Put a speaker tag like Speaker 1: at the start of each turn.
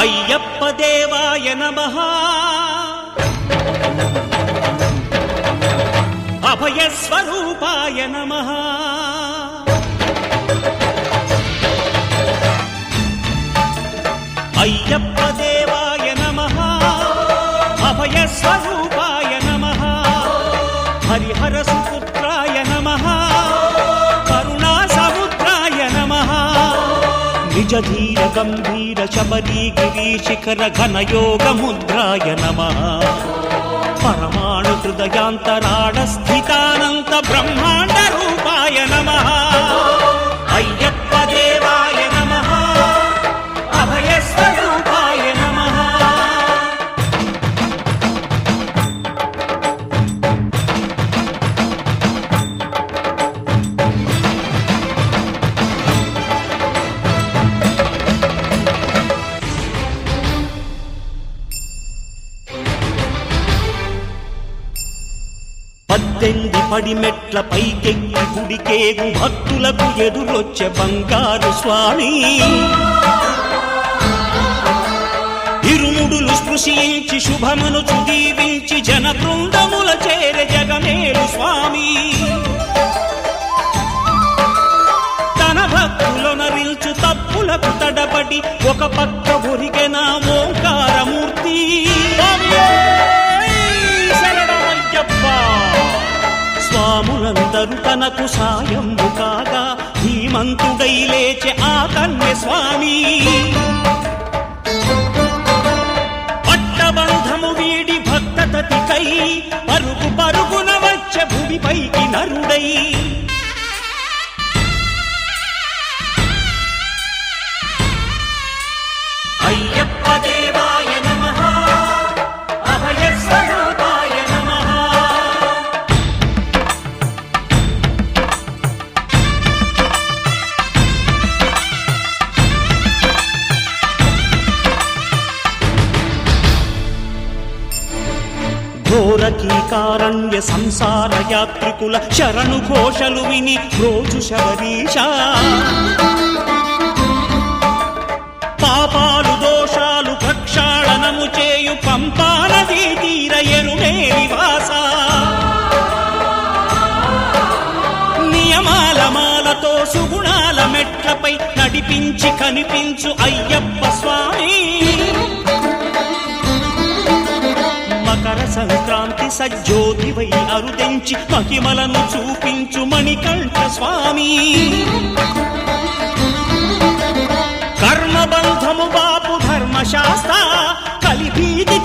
Speaker 1: అయ్యప్ప దేవాయ నమః అభయ స్వరూపాయ నమః అయ్యప్ప దేవాయ నమః అభయ స్వరూపాయ నమః హరిహర సుపుత్రాయ నమః కరుణా సముద్రాయ నమః నిజ ధీర గంభీర శబరీ గిరి శిఖర ఘన యోగ ముద్రాయ నమః పరమాణు హృదయాంతరాళ స్థితానంత బ్రహ్మాండ రూపాయ నమః అయ్యప్ప దేవాయ నమః అభయ స్వరూపాయ నమః పద్దెంది పడిమెట్ల పైకెక్కి గుడికేగు భక్తులకు ఎదురొచ్చే బంగారు స్వామి ఇరుముడులు స్పృశించి శుభమును చుదీవించి జన బృందముల చేరే జగమేలు స్వామి తన భక్తులొనరిల్చు తప్పులకు తడబడి ఒక పక్క ఒరిగెన ఓంకారమూర్తి స్వాములందరూ తనకు సాయము కాగా ధీమంతుడై లేచే ఆ కన్య స్వామి పట్టబంధము వీడి భక్తతతికై పరుగు పరుగున వచ్చే భూమిపైకి నరుడై అయ్యప్ప దేవాయ నమః అభయ స్వరూపాయ నమః ఘోరకీకారణ్య సంసార యాత్రికుల శరణు ఘోషలు విని రోజు శబరీష పాపాలు దోషాలు ప్రక్షాళనము చేయు పంపానదీ తీరయను నివాస నియమాల మాలతో సుగుణాల మెట్లపై నడిపించి కనిపించు అయ్యప్ప స్వామి మకర సంక్రాంతి సజ్జోతివై అరుదెంచి మహిమలను చూపించు మణికంఠ స్వామి కర్మబంధము బాపు ధర్మశాస్త్ర కలిభీతి